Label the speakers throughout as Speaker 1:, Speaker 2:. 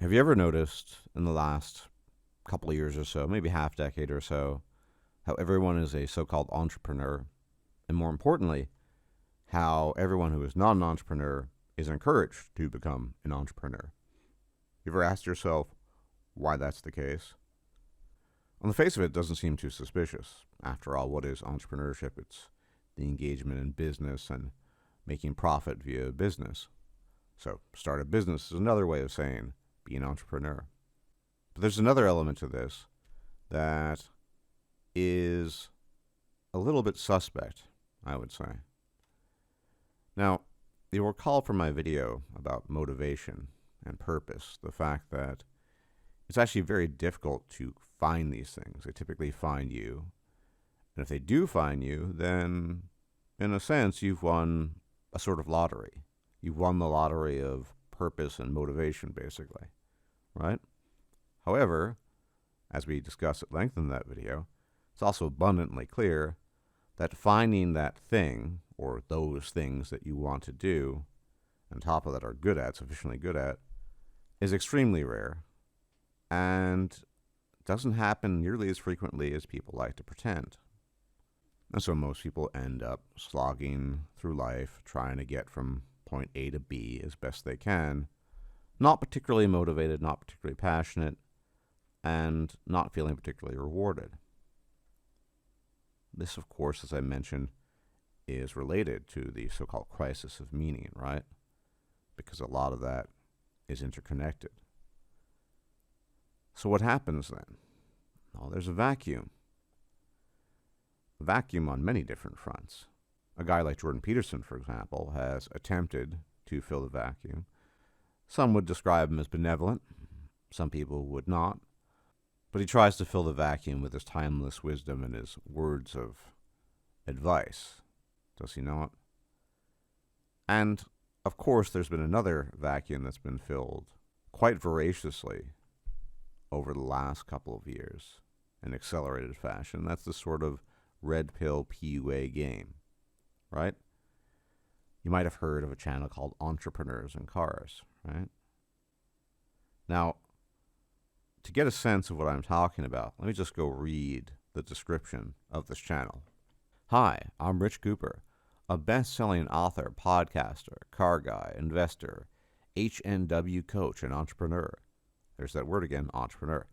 Speaker 1: Have you ever noticed in the last couple of years or so, maybe half decade or so, how everyone is a so-called entrepreneur? And more importantly, how everyone who is not an entrepreneur is encouraged to become an entrepreneur. You ever asked yourself why that's the case? On the face of it, it doesn't seem too suspicious. After all, what is entrepreneurship? It's the engagement in business and making profit via business. So start a business is another way of saying be an entrepreneur. But there's another element to this that is a little bit suspect, I would say. Now, you'll recall from my video about motivation and purpose the fact that it's actually very difficult to find these things. They typically find you. And if they do find you, then in a sense, you've won a sort of lottery. You've won the lottery of purpose and motivation, basically, right? However, as we discussed at length in that video, it's also abundantly clear that finding that thing or those things that you want to do, on top of that are good at, sufficiently good at, is extremely rare and doesn't happen nearly as frequently as people like to pretend. And so most people end up slogging through life, trying to get from point A to B as best they can, not particularly motivated, not particularly passionate, and not feeling particularly rewarded. This, of course, as I mentioned, is related to the so-called crisis of meaning, right? Because a lot of that is interconnected. So what happens then? Well, there's a vacuum. A vacuum on many different fronts. A guy like Jordan Peterson, for example, has attempted to fill the vacuum. Some would describe him as benevolent. Some people would not. But he tries to fill the vacuum with his timeless wisdom and his words of advice. Does he not? And, of course, there's been another vacuum that's been filled quite voraciously over the last couple of years in accelerated fashion. That's the sort of red pill PUA game, right? You might have heard of a channel called Entrepreneurs in Cars, right? Now, to get a sense of what I'm talking about, let me just go read the description of this channel. Hi, I'm Rich Cooper, a best-selling author, podcaster, car guy, investor, HNW coach, and entrepreneur. There's that word again, entrepreneur.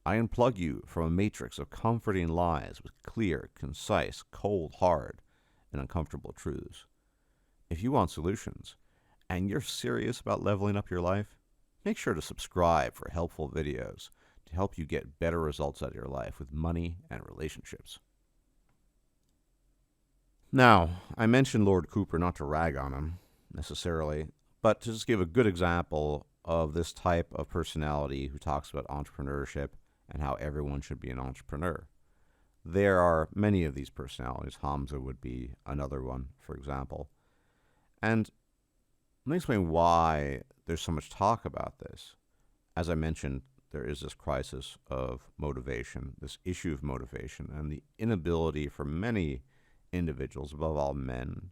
Speaker 1: I unplug you from a matrix of comforting lies with clear, concise, cold, hard, and uncomfortable truths. If you want solutions, and you're serious about leveling up your life, make sure to subscribe for helpful videos to help you get better results out of your life with money and relationships. Now, I mentioned Lord Cooper not to rag on him, necessarily, but to just give a good example of this type of personality who talks about entrepreneurship and how everyone should be an entrepreneur. There are many of these personalities. Hamza would be another one, for example. And let me explain why there's so much talk about this. As I mentioned, there is this crisis of motivation, this issue of motivation, and the inability for many individuals, above all men,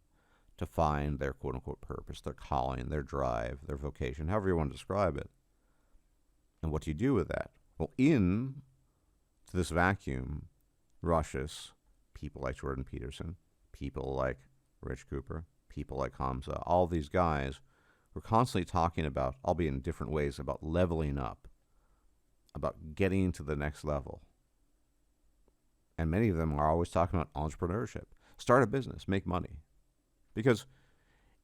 Speaker 1: to find their quote-unquote purpose, their calling, their drive, their vocation, however you want to describe it. And what do you do with that? Well, in to this vacuum rushes people like Jordan Peterson, people like Rich Cooper, people like Hamza, all these guys who are constantly talking about, albeit in different ways, about leveling up, about getting to the next level. And many of them are always talking about entrepreneurship. Start a business, make money. Because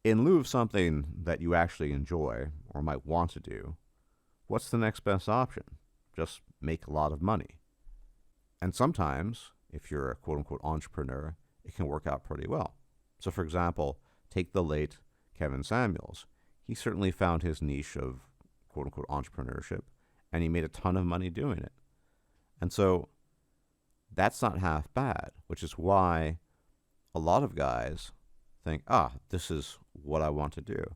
Speaker 1: in lieu of something that you actually enjoy or might want to do, what's the next best option? Just make a lot of money. And sometimes, if you're a quote-unquote entrepreneur, it can work out pretty well. So, for example, take the late Kevin Samuels. He certainly found his niche of quote-unquote entrepreneurship, and he made a ton of money doing it. And so that's not half bad, which is why a lot of guys think, this is what I want to do.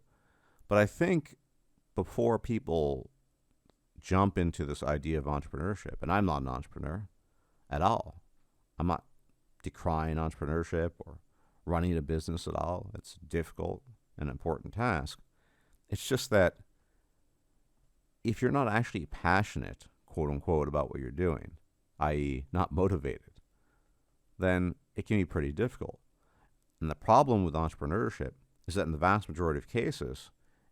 Speaker 1: But I think before people jump into this idea of entrepreneurship, and I'm not an entrepreneur at all. I'm not decrying entrepreneurship or running a business at all. It's a difficult and important task. It's just that if you're not actually passionate, quote unquote, about what you're doing, i.e., not motivated, then it can be pretty difficult. And the problem with entrepreneurship is that in the vast majority of cases,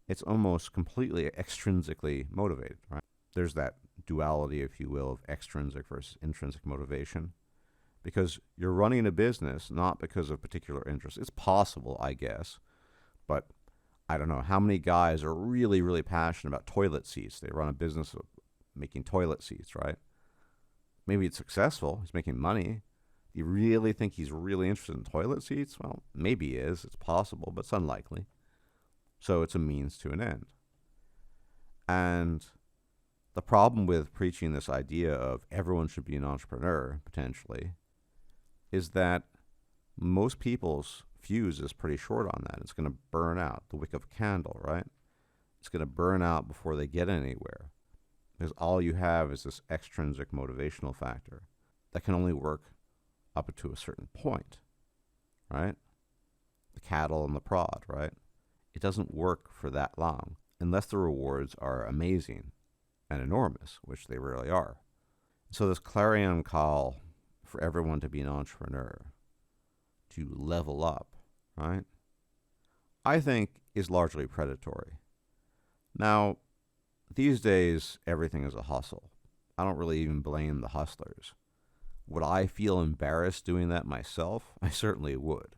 Speaker 1: it's almost completely extrinsically motivated, right? There's that duality, if you will, of extrinsic versus intrinsic motivation. Because you're running a business not because of particular interest. It's possible, I guess, but I don't know how many guys are really, really passionate about toilet seats. They run a business of making toilet seats, right? Maybe it's successful. He's making money. Do you really think he's really interested in toilet seats? Well, maybe he is. It's possible, but it's unlikely. So it's a means to an end. And the problem with preaching this idea of everyone should be an entrepreneur, potentially, is that most people's fuse is pretty short on that. It's going to burn out, the wick of a candle, right? It's going to burn out before they get anywhere. Because all you have is this extrinsic motivational factor that can only work up to a certain point, right? The cattle and the prod, right? It doesn't work for that long unless the rewards are amazing and enormous, which they rarely are. So this clarion call for everyone to be an entrepreneur, to level up, right, I think is largely predatory. Now, these days, everything is a hustle. I don't really even blame the hustlers. Would I feel embarrassed doing that myself? I certainly would.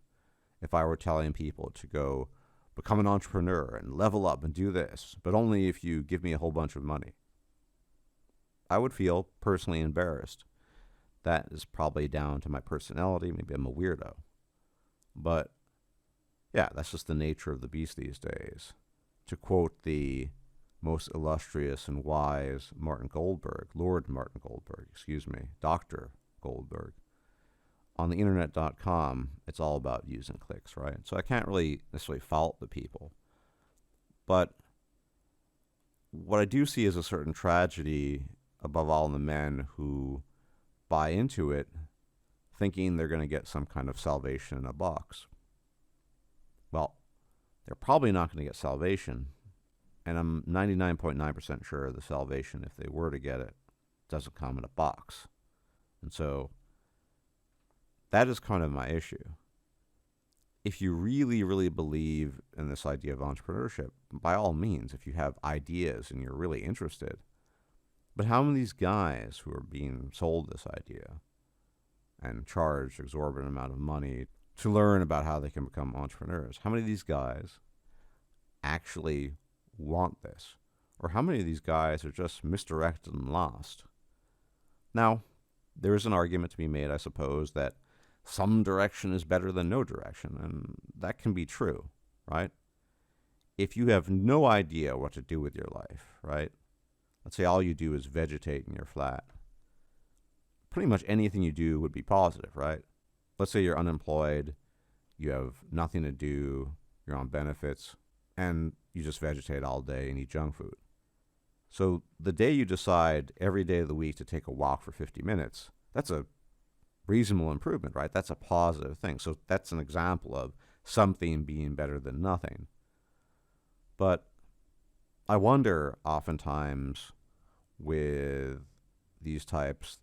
Speaker 1: If I were telling people to go become an entrepreneur and level up and do this, but only if you give me a whole bunch of money. I would feel personally embarrassed. That is probably down to my personality. Maybe I'm a weirdo. But yeah, that's just the nature of the beast these days. To quote the most illustrious and wise Martin Goldberg, Lord Martin Goldberg, Dr. Goldberg, on the internet.com, it's all about views and clicks, right? So I can't really necessarily fault the people. But what I do see is a certain tragedy, above all in the men who buy into it, thinking they're going to get some kind of salvation in a box. Well, they're probably not going to get salvation. And I'm 99.9% sure the salvation, if they were to get it, doesn't come in a box. And so that is kind of my issue. If you really, really believe in this idea of entrepreneurship, by all means, if you have ideas and you're really interested. But how many of these guys who are being sold this idea and charged exorbitant amount of money to learn about how they can become entrepreneurs, how many of these guys actually want this? Or how many of these guys are just misdirected and lost? Now, there is an argument to be made, I suppose, that some direction is better than no direction, and that can be true, right? If you have no idea what to do with your life, right? Let's say all you do is vegetate in your flat. Pretty much anything you do would be positive, right? Let's say you're unemployed, you have nothing to do, you're on benefits, and you just vegetate all day and eat junk food. So the day you decide every day of the week to take a walk for 50 minutes, that's a reasonable improvement, right? That's a positive thing. So that's an example of something being better than nothing. But I wonder oftentimes with these types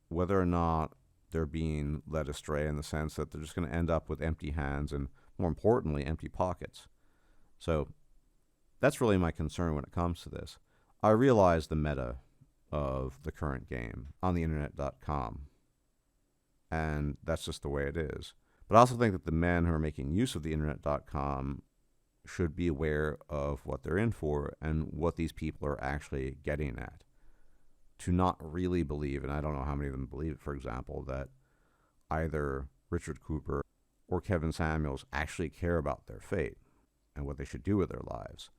Speaker 1: whether or not they're being led astray in the sense that they're just going to end up with empty hands and, more importantly, empty pockets. So that's really my concern when it comes to this. I realize the meta of the current game on the internet.com, and that's just the way it is. But I also think that the men who are making use of the internet.com should be aware of what they're in for and what these people are actually getting at. To not really believe, and I don't know how many of them believe it, for example, that either Richard Cooper or Kevin Samuels actually care about their fate and what they should do with their lives.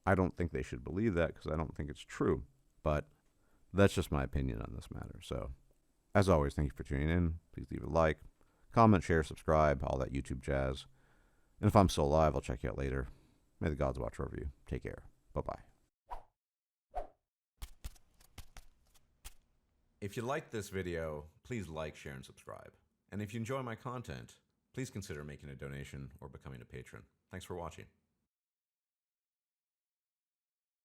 Speaker 1: I don't think they should believe that because I don't think it's true. But that's just my opinion on this matter. So, as always, thank you for tuning in. Please leave a like, comment, share, subscribe, all that YouTube jazz. And if I'm still alive, I'll check you out later. May the gods watch over you. Take care. Bye-bye. If you liked this video, please like, share, and subscribe. And if you enjoy my content, please consider making a donation or becoming a patron. Thanks for watching.